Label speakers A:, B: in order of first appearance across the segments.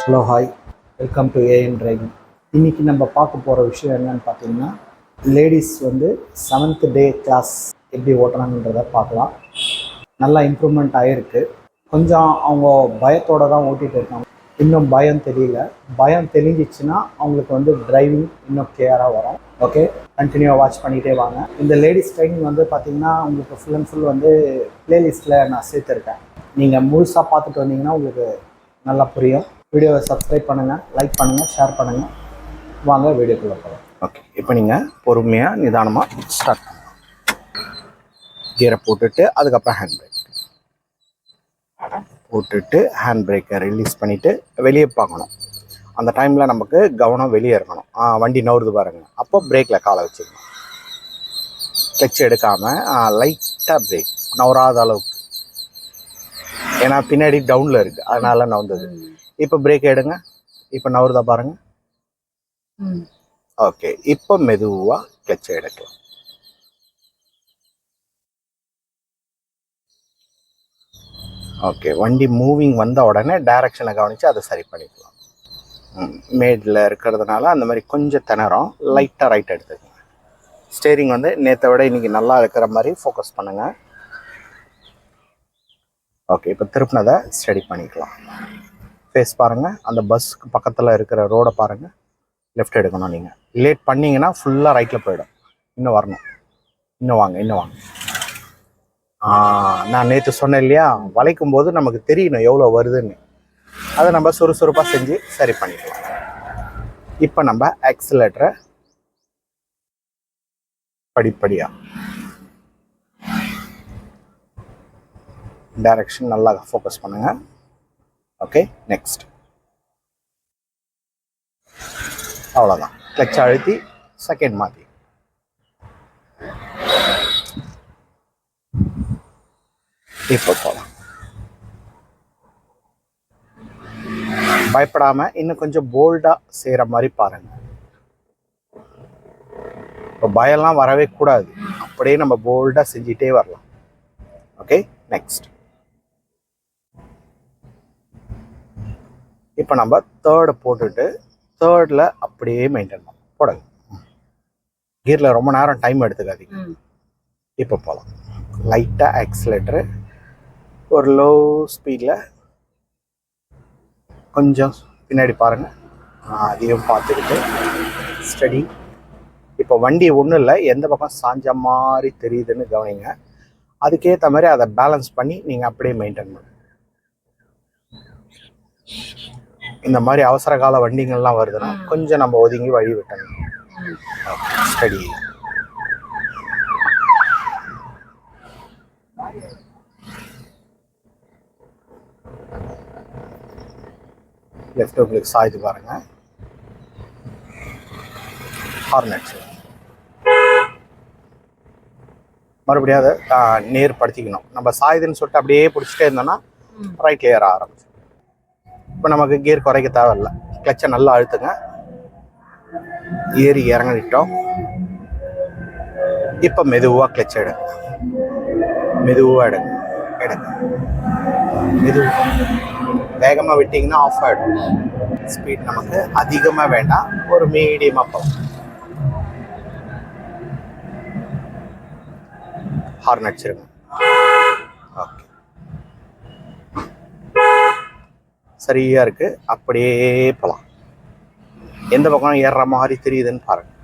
A: Hello hi, welcome to AN driving. இன்றைக்கி நம்ம பார்க்க போகிற விஷயம் என்னன்னு பார்த்தீங்கன்னா, லேடிஸ் வந்து 7th டே கிளாஸ் எப்படி ஓட்டுறாங்கன்றதை பார்க்கலாம். நல்லா இம்ப்ரூவ்மெண்ட் ஆகிருக்கு. கொஞ்சம் அவங்க பயத்தோடு தான் ஓட்டிகிட்டு இருக்காங்க. இன்னும் பயம் தெரியல. பயம் தெளிஞ்சிச்சுன்னா அவங்களுக்கு வந்து டிரைவிங் இன்னும் கிளியராக வரும். ஓகே, கண்டினியூவாக வாட்ச் பண்ணிகிட்டே வாங்க. இந்த லேடிஸ் ட்ரைனிங் வந்து பார்த்திங்கன்னா உங்களுக்கு ஃபுல் அண்ட் ஃபுல் வந்து ப்ளேலிஸ்ட்டில் நான் சேர்த்துருக்கேன். நீங்கள் முழுசாக பார்த்துட்டு வந்தீங்கன்னா உங்களுக்கு நல்லா புரியும். வீடியோவை சப்ஸ்கிரைப் பண்ணுங்கள், லைக் பண்ணுங்கள், ஷேர் பண்ணுங்கள். வாங்க வீடியோக்குள்ளே போகலாம். ஓகே, இப்போ நீங்கள் பொறுமையாக நிதானமாக ஸ்டார்ட் பண்ணுங்கள். கியரை போட்டுட்டு அதுக்கப்புறம் ஹேண்ட் பிரேக் போட்டுட்டு ஹேண்ட் பிரேக்கை ரிலீஸ் பண்ணிவிட்டு வெளியே பார்க்கணும். அந்த டைமில் நமக்கு கவனம் வெளியே இருக்கணும். வண்டி நவுறுது பாருங்கள், அப்போ பிரேக்கில் காலை வச்சுக்கணும். கிளட்ச் எடுக்காமல் லைட்டாக பிரேக் நவராத அளவுக்கு, ஏன்னா பின்னாடி டவுனில் இருக்குது, அதனால நவுந்தது. இப்போ பிரேக் எடுங்க. இப்போ நவருதா பாருங்க. ஓகே, இப்போ மெதுவாக கிளட்ச் எடுக்கலாம். ஓகே, வண்டி மூவிங் வந்த உடனே டைரக்ஷனை கவனித்து அதை சரி பண்ணிக்கலாம். மேடில் இருக்கிறதுனால அந்த மாதிரி கொஞ்சம் திணறும். லைட்டாக ரைட் எடுத்துக்கோங்க. ஸ்டேரிங் வந்து நேற்றை விட இன்றைக்கி நல்லா இருக்கிற மாதிரி ஃபோக்கஸ் பண்ணுங்கள். ஓகே, இப்போ திருப்பினதை ஸ்டடி பண்ணிக்கலாம். ஃபேஸ் பாருங்கள், அந்த பஸ்ஸுக்கு பக்கத்தில் இருக்கிற ரோடை பாருங்கள். லெஃப்ட் எடுக்கணும். நீங்கள் லேட் பண்ணிங்கன்னா ஃபுல்லாக ரைட்டில் போயிடும். இன்னும் வரணும். இன்னும் வாங்க. நான் நேற்று சொன்னேன் இல்லையா, வளைக்கும் போது நமக்கு தெரியணும் எவ்வளோ வருதுன்னு. அதை நம்ம சுறுசுறுப்பாக செஞ்சு சரி பண்ணிக்கலாம். இப்போ நம்ம ஆக்சிலேட்டரை படிப்படியாக டைரக்ஷன் நல்லா ஃபோக்கஸ் பண்ணுங்கள். Okay, next. அவ்வளோதான். கிளட்ச் அழுத்தி செகண்ட் மாற்றி இப்போ போகலாம். பயப்படாமல் இன்னும் கொஞ்சம் போல்டாக செய்கிற மாதிரி பாருங்கள். இப்போ பயம்லாம் வரவே கூடாது. அப்படியே நம்ம போல்டாக செஞ்சிட்டே வரலாம். Okay, next. இப்போ நம்ம தேர்டை போட்டுட்டு தேர்டில் அப்படியே மெயின்டைன் பண்ணலாம். போடுங்க. கியரில் ரொம்ப நேரம் டைம் எடுத்துக்காதீங்க. இப்போ போகலாம். லைட்டாக ஆக்சிலேட்டரு ஒரு லோ ஸ்பீடில் கொஞ்சம் பின்னாடி பாருங்கள். அதையும் பார்த்துக்கிட்டு ஸ்டடி. இப்போ வண்டி ஒன்றும் இல்லை, எந்த பக்கம் சாஞ்ச மாதிரி தெரியுதுன்னு கவனிங்க. அதுக்கேற்ற மாதிரி அதை பேலன்ஸ் பண்ணி நீங்கள் அப்படியே மெயின்டைன் பண்ணுங்க. இந்த மாதிரி அவசர கால வண்டிங்கள்லாம் வருதுன்னா கொஞ்சம் நம்ம ஒதுங்கி வழி விட்டணும். ஸ்டடி. லெஃப்ட் உங்களுக்கு சாய்து பாருங்க. ஹார்னெட்ஸ் மறுபடியும் அதை நேர்படுத்திக்கணும். நம்ம சாயுதுன்னு சொல்லிட்டு அப்படியே பிடிச்சிட்டே இருந்தோம்னா ரைட் ஏற ஆரம்பிச்சு. இப்போ நமக்கு கியர் குறைக்க தேவையில்லை. கிளச்சை நல்லா அழுத்துங்க. ஏறி இறங்கிட்டோம். இப்போ மெதுவாக கிளச் எடுங்க. மெதுவாக எடுங்க. வேகமாக விட்டிங்கன்னா ஆஃப் ஆகிடும். ஸ்பீட் நமக்கு அதிகமாக வேண்டாம், ஒரு மீடியமாக போகும். ஹார்ன் அடிச்சிருங்க. ஓகே, சரியாக இருக்குது. அப்படியே போகலாம். எந்த பக்கம் ஏறுற மாதிரி தெரியுதுன்னு பாருங்கள்.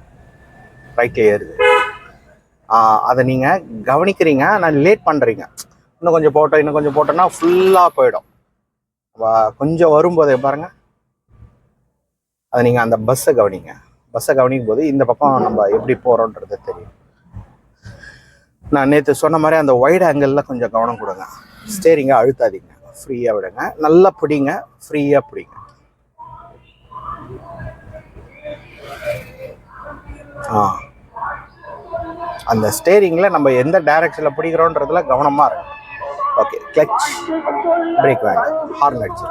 A: ரைட்டில் ஏறுது. அதை நீங்கள் கவனிக்கிறீங்க, நான் லேட் பண்ணுறீங்க. இன்னும் கொஞ்சம் போட்டோன்னா ஃபுல்லாக போயிடும். கொஞ்சம் வரும்போது பாருங்கள், அதை நீங்கள் அந்த பஸ்ஸை கவனிக்கும் போது இந்த பக்கம் நம்ம எப்படி போகிறோன்றது தெரியும். நான் நேற்று சொன்ன மாதிரி அந்த வைட் ஆங்கிளில் கொஞ்சம் கவனம் கொடுங்க. ஸ்டேரிங்கை அழுத்தாதீங்க, ஃப்ரீயாக விடுங்க. நல்லா பிடிங்க, ஃப்ரீயாக பிடிங்க. அந்த ஸ்டேரிங்கில் நம்ம எந்த டைரக்ஷனில் பிடிக்கிறோன்றதுல கவனமாக இருக்கும். ஓகே, கிளச் பிரேக் வேண்டாம், ஹார்ன் அடிச்சு.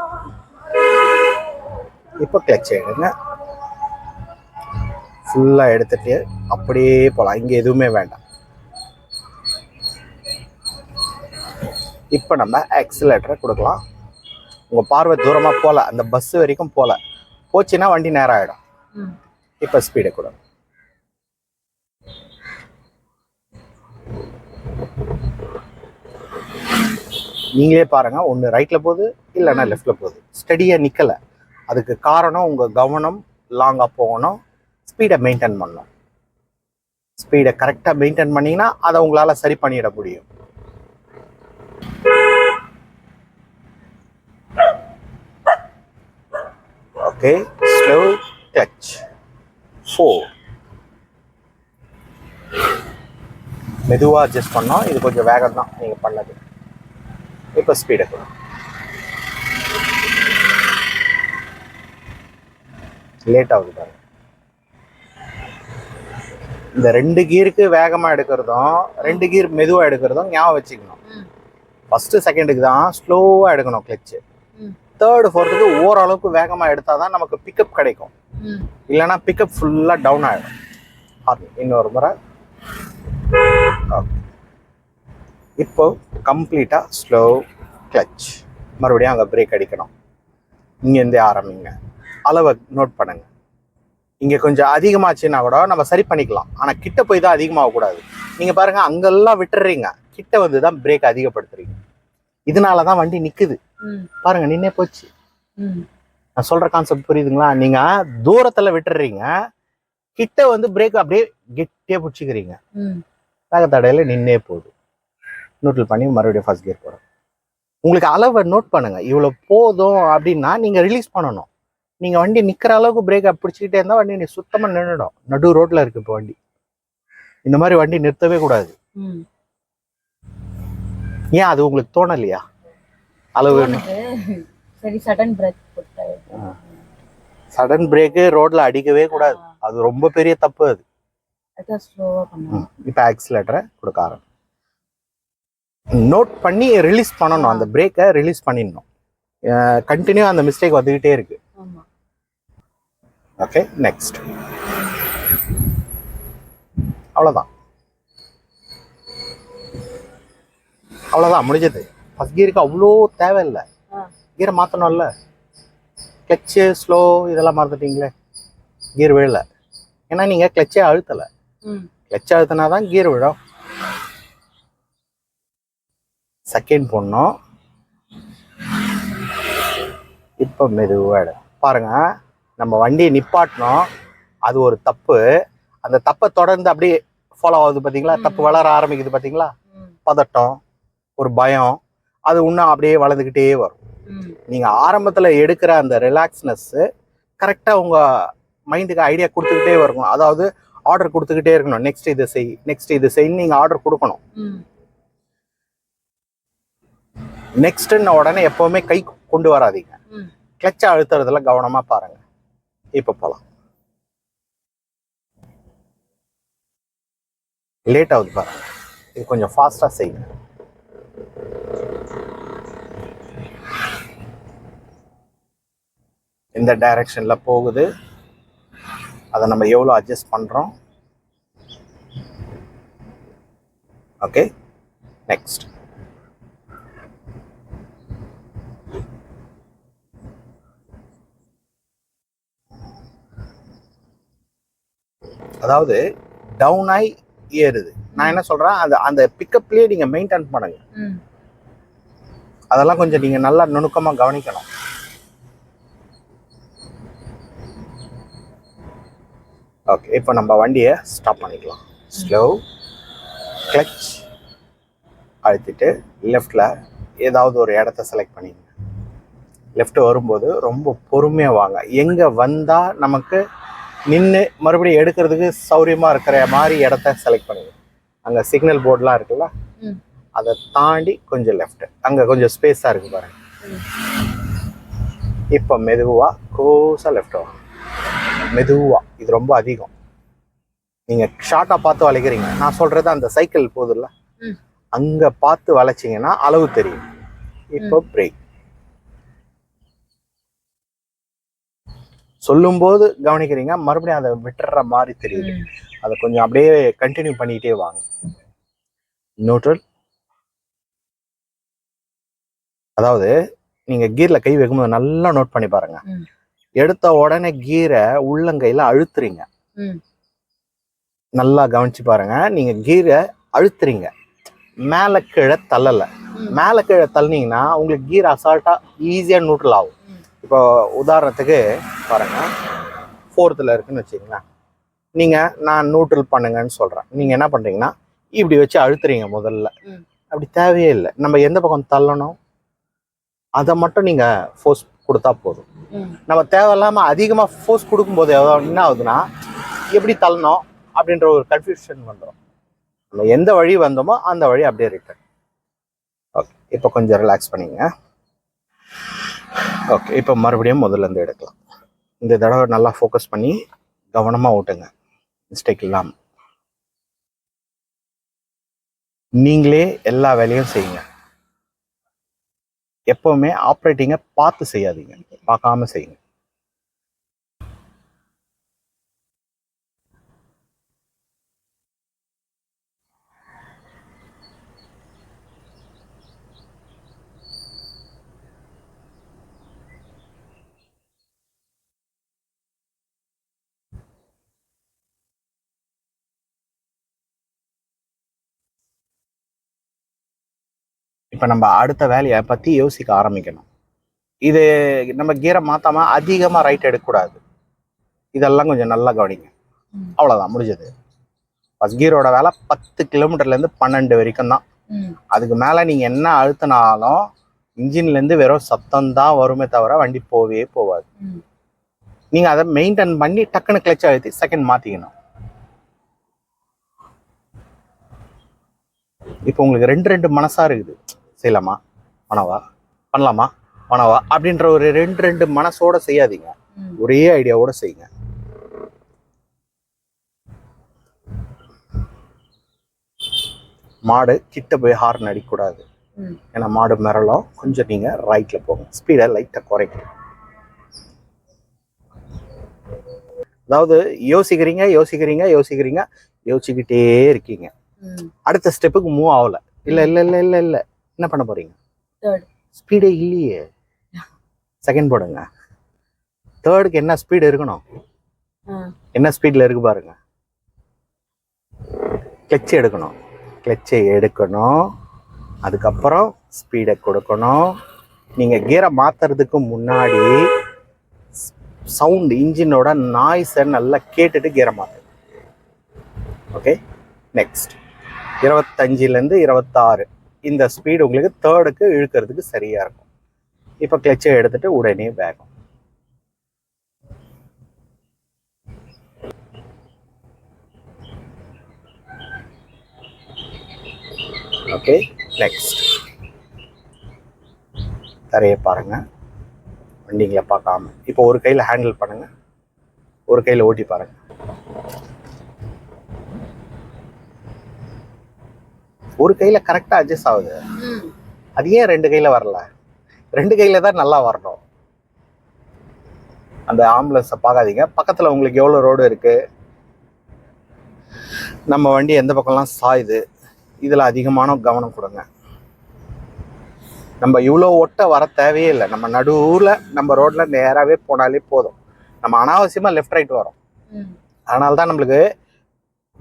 A: இப்போ கிளச் எடுங்க. ஃபுல்லாக எடுத்துகிட்டு அப்படியே போகலாம். இங்கே எதுவுமே வேண்டாம். இப்போ நம்ம ஆக்சிலேட்டரை கொடுக்கலாம்.
B: உங்கள் பார்வை தூரமாக போகல, அந்த பஸ் வரைக்கும் போகல, போச்சுன்னா வண்டி நேரம் ஆகிடும். இப்போ ஸ்பீடை கூட நீங்களே பாருங்க, ஒன்று ரைட்டில் போகுது இல்லைன்னா லெஃப்டில் போகுது, ஸ்டடியாக நிற்கலை. அதுக்கு காரணம் உங்கள் கவனம் லாங்காக போகணும், ஸ்பீடை மெயின்டைன் பண்ணணும். ஸ்பீடை கரெக்டாக மெயின்டைன் பண்ணிங்கன்னா அதை உங்களால் சரி பண்ணிட முடியும். Okay, slow clutch 4. மெதுவாக அட்ஜஸ்ட் பண்ணோம், இது கொஞ்சம் வேகம் தான் நீங்கள் பண்ணது. இப்போ ஸ்பீடை கொடுங்க, லேட் ஆகுது பாருங்க. இந்த 2 கீருக்கு வேகமாக எடுக்கிறதும் 2 கீர் மெதுவாக எடுக்கிறதும் ஞாபகம் வச்சுக்கணும். ஃபஸ்ட்டு செகண்டுக்கு தான் ஸ்லோவாக எடுக்கணும் கிளச்சு. 3rd 4க்கு ஓரளவுக்கு வேகமாக எடுத்தால் தான் நமக்கு பிக்கப் கிடைக்கும், இல்லைன்னா பிக்கப் ஃபுல்லாக டவுன் ஆகிடும். இன்னொரு முறை. இப்போ கம்ப்ளீட்டாக ஸ்லோ கிளச், மறுபடியும் அங்கே பிரேக் அடிக்கணும். இங்கேருந்தே ஆரம்பிங்க, அளவை நோட் பண்ணுங்க. இங்கே கொஞ்சம் அதிகமாச்சுன்னா கூட நம்ம சரி பண்ணிக்கலாம், ஆனால் கிட்ட போய் தான் அதிகமாகக்கூடாது. நீங்கள் பாருங்கள், அங்கெல்லாம் விட்டுறீங்க, கிட்ட வந்து தான் பிரேக் அதிகப்படுத்துறீங்க. இதனால தான் வண்டி நிற்குது பாருங்க, நின்னே போச்சு. நான் சொல்கிற கான்செப்ட் புரியுதுங்களா? நீங்கள் தூரத்தில் விட்டுறீங்க, கிட்ட வந்து பிரேக் அப்படியே கெட்டியாக பிடிச்சிக்கிறீங்க, வேகத்தடையில் நின்னே போகுது. நியூட்ரல் பண்ணி மறுபடியும் ஃபர்ஸ்ட் கியர் போகிறோம். உங்களுக்கு அளவை நோட் பண்ணுங்கள், இவ்வளோ போதும் அப்படின்னா நீங்கள் ரிலீஸ் பண்ணணும். நீங்கள் வண்டி நிற்கிற அளவுக்கு பிரேக்கை பிடிச்சிக்கிட்டே இருந்தால் வண்டி நீ சுத்தமாக நின்றுடும். நடு ரோட்டில் இருக்குது இப்போ வண்டி. இந்த மாதிரி வண்டி நிறுத்தவே கூடாது. ஏன் அது உங்களுக்கு தோணலையா? அளவு
C: சரி, சடன் பிரேக்
B: சடன் பிரேக்கு ரோட்ல அடிக்கவே கூடாது, அது ரொம்ப பெரிய தப்பு. அது இப்போ ஆக்சிலேட்டரை கொடுக்க ஆரம்பி, நோட் பண்ணி ரிலீஸ் பண்ணணும், அந்த பிரேக்கை ரிலீஸ் பண்ணிடணும். கண்டினியூ அந்த மிஸ்டேக் வந்துக்கிட்டே இருக்கு. Okay, next. அவ்வளோதான், அவ்வளோதான், முடிஞ்சது. ஃபர்ஸ்ட் கியருக்கு அவ்வளோ தேவையில்லை, கியரை மாற்றணும்ல. கிளச்சு ஸ்லோ இதெல்லாம் மறந்துட்டீங்களே, கியர் விழல, ஏன்னா நீங்கள் கிளச்சே அழுத்தலை. கிளச் அழுத்தினா தான் கியர் விழும். செகண்ட் போடணும். இப்போ மெதுவாக பாருங்க, நம்ம வண்டியை நிப்பாட்டணும், அது ஒரு தப்பு. அந்த தப்பை தொடர்ந்து அப்படியே ஃபாலோ ஆகுது பார்த்தீங்களா, தப்பு வளர ஆரம்பிக்குது பார்த்தீங்களா, பதட்டம், ஒரு பயம், அது இன்னும் அப்படியே வளர்ந்துக்கிட்டே வரும். நீங்கள் ஆரம்பத்தில் எடுக்கிற அந்த ரிலாக்ஸ்னஸ்ஸு கரெக்டாக உங்கள் மைண்டுக்கு ஐடியா கொடுத்துக்கிட்டே இருக்கணும். அதாவது ஆர்டர் கொடுத்துக்கிட்டே இருக்கணும், நெக்ஸ்ட் இதை செய், நெக்ஸ்ட் இது செய்யணும். நீங்கள் ஆர்டர் கொடுக்கணும். நெக்ஸ்ட்னு உடனே எப்போவுமே கை கொண்டு வராதீங்க, கிளச்சை அழுத்துறதுல கவனமாக பாருங்க. இப்போ போகலாம். லேட் ஆகுது பாருங்க, இது கொஞ்சம் ஃபாஸ்ட்டாக செய்யுங்க. இந்த டைரக்ஷனில் போகுது, அதை நம்ம எவ்வளோ அட்ஜஸ்ட் பண்ணுறோம். Okay, next. அதாவது டவுன் ஆகி ஏறுது. நான் என்ன சொல்கிறேன், அந்த பிக்கப்லேயே நீங்கள் மெயின்டைன் பண்ணுங்க. அதெல்லாம் கொஞ்சம் நீங்கள் நல்லா நுணுக்கமாக கவனிக்கணும். ஓகே, இப்போ நம்ம வண்டியை ஸ்டாப் பண்ணிக்கலாம். ஸ்லோ கிளச் அழுத்திட்டு லெஃப்டில் ஏதாவது ஒரு இடத்த செலக்ட் பண்ணிங்க. லெஃப்ட் வரும்போது ரொம்ப பொறுமையாக வாங்க. எங்கே வந்தால் நமக்கு நின்று மறுபடியும் எடுக்கிறதுக்கு சௌரியமாக இருக்கிற மாதிரி இடத்த செலக்ட் பண்ணுங்க. அங்கே சிக்னல் போர்டெலாம் இருக்குல்ல, அதை தாண்டி கொஞ்சம் லெஃப்ட், அங்கே கொஞ்சம் ஸ்பேஸாக இருக்குது பாருங்க. இப்போ மெதுவாக க்ளோஸாக லெஃப்ட் வாங்க, மெதுவாக. இது ரொம்ப அதிகம், நீங்கள் ஷார்ட்டாக பார்த்து வளைக்கிறீங்க. நான் சொல்கிறது அந்த சைக்கிள் போகுதுல்ல, அங்கே பார்த்து வளைச்சிங்கன்னா அளவு தெரியும். இப்போ பிரேக் சொல்லும்போது கவனிக்கிறீங்க, மறுபடியும் அதை விட்டுற மாதிரி தெரியுது. அதை கொஞ்சம் அப்படியே கண்டினியூ பண்ணிக்கிட்டே வாங்க. நியூட்ரல், அதாவது நீங்கள் கீரில் கை வைக்கும்போது நல்லா நோட் பண்ணி பாருங்க. எடுத்த உடனே கீரை உள்ளங்கையில் அழுத்துறீங்க. நல்லா கவனிச்சு பாருங்க. நீங்கள் கீரை அழுத்துறீங்க, மேலே கீழே தள்ளலை. மேலே கீழே தள்ளினீங்கன்னா உங்களுக்கு கீரை அசால்ட்டாக ஈஸியாக நியூட்ரல் ஆகும். இப்போ உதாரணத்துக்கு பாருங்கள், 4th இருக்குன்னு வச்சுங்களேன். நீங்கள் நான் நியூட்ரல் பண்ணுங்கன்னு சொல்கிறேன். நீங்கள் என்ன பண்ணுறீங்கன்னா இப்படி வச்சு அழுத்துறீங்க முதல்ல. அப்படி தேவையே இல்லை. நம்ம எந்த பக்கம் தள்ளணும் அதை மட்டும் நீங்கள் ஃபோர்ஸ் கொடுத்தா போதும். நம்ம தேவையில்லாமல் அதிகமாக ஃபோர்ஸ் கொடுக்கும்போது என்ன ஆகுதுன்னா, எப்படி தள்ளணும் அப்படின்ற ஒரு கன்ஃபியூஷன் வந்துடும். நம்ம எந்த வழி வந்தோமோ அந்த வழி அப்படியே ரிட்டர்ன். ஓகே, இப்போ கொஞ்சம் ரிலாக்ஸ் பண்ணிங்க. ஓகே, இப்போ மறுபடியும் முதல்லேருந்து எடுக்கலாம். இந்த தடவை நல்லா ஃபோக்கஸ் பண்ணி கவனமாக ஓட்டுங்க, மிஸ்டேக் இல்லாமல். நீங்களே எல்லா வேலையும் செய்யுங்க. எப்பவுமே ஆப்ரேட்டிங்கை பார்த்து செய்யாதீங்க, பார்க்காம செய்யுங்க. இப்போ நம்ம அடுத்த வேலையை பற்றி யோசிக்க ஆரம்பிக்கணும். இது நம்ம கீரை மாற்றாம அதிகமாக ரைட் எடுக்கக்கூடாது. இதெல்லாம் கொஞ்சம் நல்லா கவனிங்க. அவ்வளோதான், முடிஞ்சது. ஃபர்ஸ்ட் கீரோட வேலை 10 கிலோமீட்டர்லேருந்து 12 வரைக்கும் தான். அதுக்கு மேலே நீங்கள் என்ன அழுத்தினாலும் இன்ஜின்லேருந்து வெறும் சத்தம் தான் வருமே தவிர வண்டி போவே போகாது. நீங்கள் அதை மெயின்டைன் பண்ணி டக்குன்னு கிளச் அழுத்தி செகண்ட் மாற்றிக்கணும். இப்போ உங்களுக்கு ரெண்டு மனசா இருக்குது, செய்யலாமா மனவா, பண்ணலாமா மனவா அப்படின்ற ஒரு ரெண்டு மனசோட செய்யாதீங்க, ஒரே ஐடியாவோட செய்யுங்க. மாடு கிட்ட போய் ஹார்ன் அடிக்கக்கூடாது, ஏன்னா மாடு மிரளும். கொஞ்சம் நீங்க ரைட்ல போங்க, ஸ்பீடை லைட்டா குறைங்க. அதாவது யோசிச்சுக்கிட்டே இருக்கீங்க, அடுத்த ஸ்டெப்புக்கு மூவ் ஆகல. இல்ல இல்ல இல்ல இல்ல இல்ல என்ன பண்ண போறீங்க? ஸ்பீடே இல்லையே, செகண்ட் போடுங்க. தேர்டுக்கு என்ன ஸ்பீடு இருக்கணும், என்ன ஸ்பீட்ல இருக்கு பாருங்க. கிளச்சை எடுக்கணும், அதுக்கப்புறம் ஸ்பீடை கொடுக்கணும். நீங்க கியரை மாத்துறதுக்கு முன்னாடி சவுண்ட், இன்ஜினோட நாய்ஸை நல்லா கேட்டுட்டு கியரை மாத்து. ஓகே, நெக்ஸ்ட் 25லேருந்து 26 இந்த ஸ்பீடு உங்களுக்கு தேர்டுக்கு இழுக்கிறதுக்கு சரியா இருக்கும். இப்போ கிளச்சை எடுத்துட்டு உடனே வேகம். ஓகே, நெக்ஸ்ட் தரையை பாருங்க, வண்டிங்களை பார்க்காம. இப்போ ஒரு கையில் ஹேண்டில் பண்ணுங்க, ஒரு கையில் ஓட்டி பாருங்க. ஒரு கையில கரெக்டா அட்ஜஸ்ட் ஆகுது, அது ஏன் ரெண்டு கையில வரல? ரெண்டு கையில தான் நல்லா வரணும். அந்த ஆம்புலன்ஸை பார்க்காதீங்க, பக்கத்துல உங்களுக்கு எவ்வளவு ரோடு இருக்கு, நம்ம வண்டி எந்த பக்கம்லாம் சாயுது, இதுல அதிகமான கவனம் கொடுங்க. நம்ம இவ்வளோ ஒட்ட வர தேவையே இல்லை, நம்ம நடுவுல நம்ம ரோட்ல நேராகவே போனாலே போதும். நம்ம அனாவசியமா லெஃப்ட் ரைட் வரோம், அதனால்தான் நம்மளுக்கு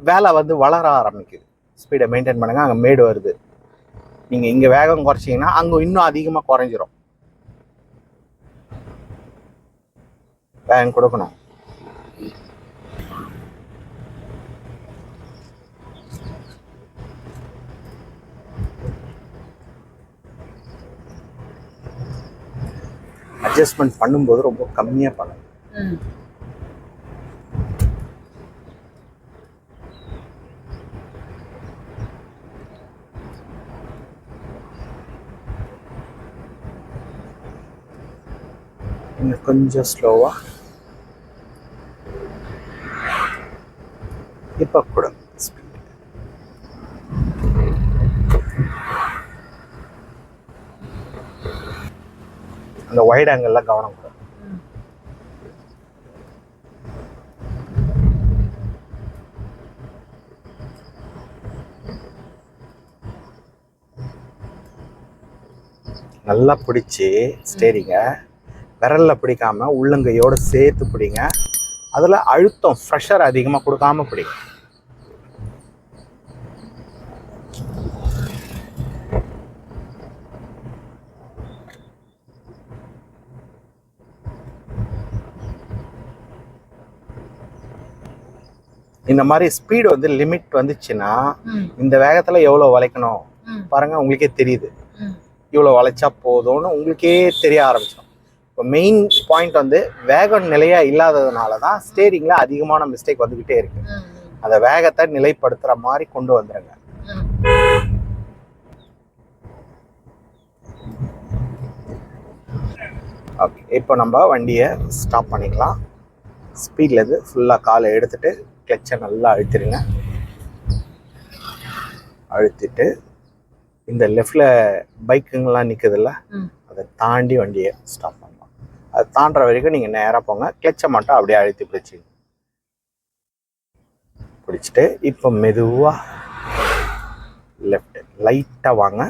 B: வேலை வளர ஆரம்பிக்குது. ஸ்பீடை மெயின்டைன் பண்ணுங்க. அங்கே மேடு வருது, நீங்கள் இங்கே வேகம் குறைச்சிங்கன்னா அங்கே இன்னும் அதிகமாக குறைஞ்சிரும். வேகம் கொடுக்கணும். அட்ஜஸ்ட்மெண்ட் பண்ணும்போது ரொம்ப கம்மியாக பண்ணுங்க. இன்னும் கொஞ்சம் ஸ்லோவா. இப்போ கூட அந்த வைட் ஆங்கிள் கவனம் கூட. நல்லா பிடிச்சி ஸ்டேரிங்கை விரலில் பிடிக்காம உள்ளங்கையோடு சேர்த்து பிடிங்க. அதில் அழுத்தம் ப்ரெஷர் அதிகமாக கொடுக்காம பிடிங்க. இந்த மாதிரி ஸ்பீடு வந்து லிமிட் வந்துச்சுன்னா இந்த வேகத்தில் எவ்வளோ வளைக்கணும் பாருங்கள், உங்களுக்கே தெரியுது. இவ்வளோ வளைச்சா போதும்னு உங்களுக்கே தெரிய ஆரம்பிச்சிடும். இப்போ மெயின் பாயிண்ட் வந்து வேகம் நிலையாக இல்லாததுனால தான் ஸ்டேரிங்கில் அதிகமான மிஸ்டேக் வந்துக்கிட்டே இருக்கு. அந்த வேகத்தை நிலைப்படுத்துகிற மாதிரி கொண்டு வந்துடுங்க. ஓகே, இப்போ நம்ம வண்டியை ஸ்டாப் பண்ணிக்கலாம். ஸ்பீடில் இது ஃபுல்லாக காலை எடுத்துகிட்டு கிளச்சை நல்லா அழுத்திடுங்க. அழுத்திட்டு இந்த லெஃப்டில் பைக்குங்கெல்லாம் நிற்குதுல்ல, அதை தாண்டி வண்டியை ஸ்டாப் பண்ணலாம். அதை தாண்டுற வரைக்கும் நீங்கள் நேராக போங்க. கிளச்சை மட்டும் அப்படியே அழுத்தி பிடிச்சிட்டு இப்போ மெதுவாக லெஃப்ட் லைட்டாக வாங்க.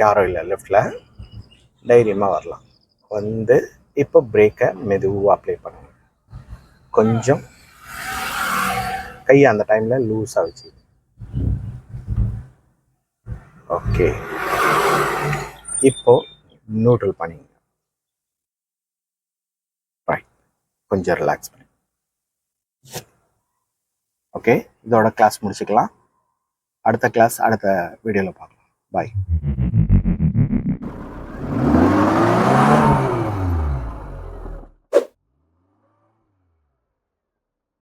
B: யாரும் இல்லை லெஃப்டில், தைரியமாக வரலாம். வந்து இப்போ பிரேக்கை மெதுவாக அப்ளை பண்ணுங்க. கொஞ்சம் கையை அந்த டைமில் லூஸாக வச்சு. ஓகே, இப்போ நியூட்ரல் பண்ணிங்க. ரைட், கொஞ்சம் ரிலாக்ஸ் பண்ணி. ஓகே, இதோட கிளாஸ் முடிச்சுக்கலாம். அடுத்த கிளாஸ் அடுத்த வீடியோவில் பார்க்கலாம். பாய்.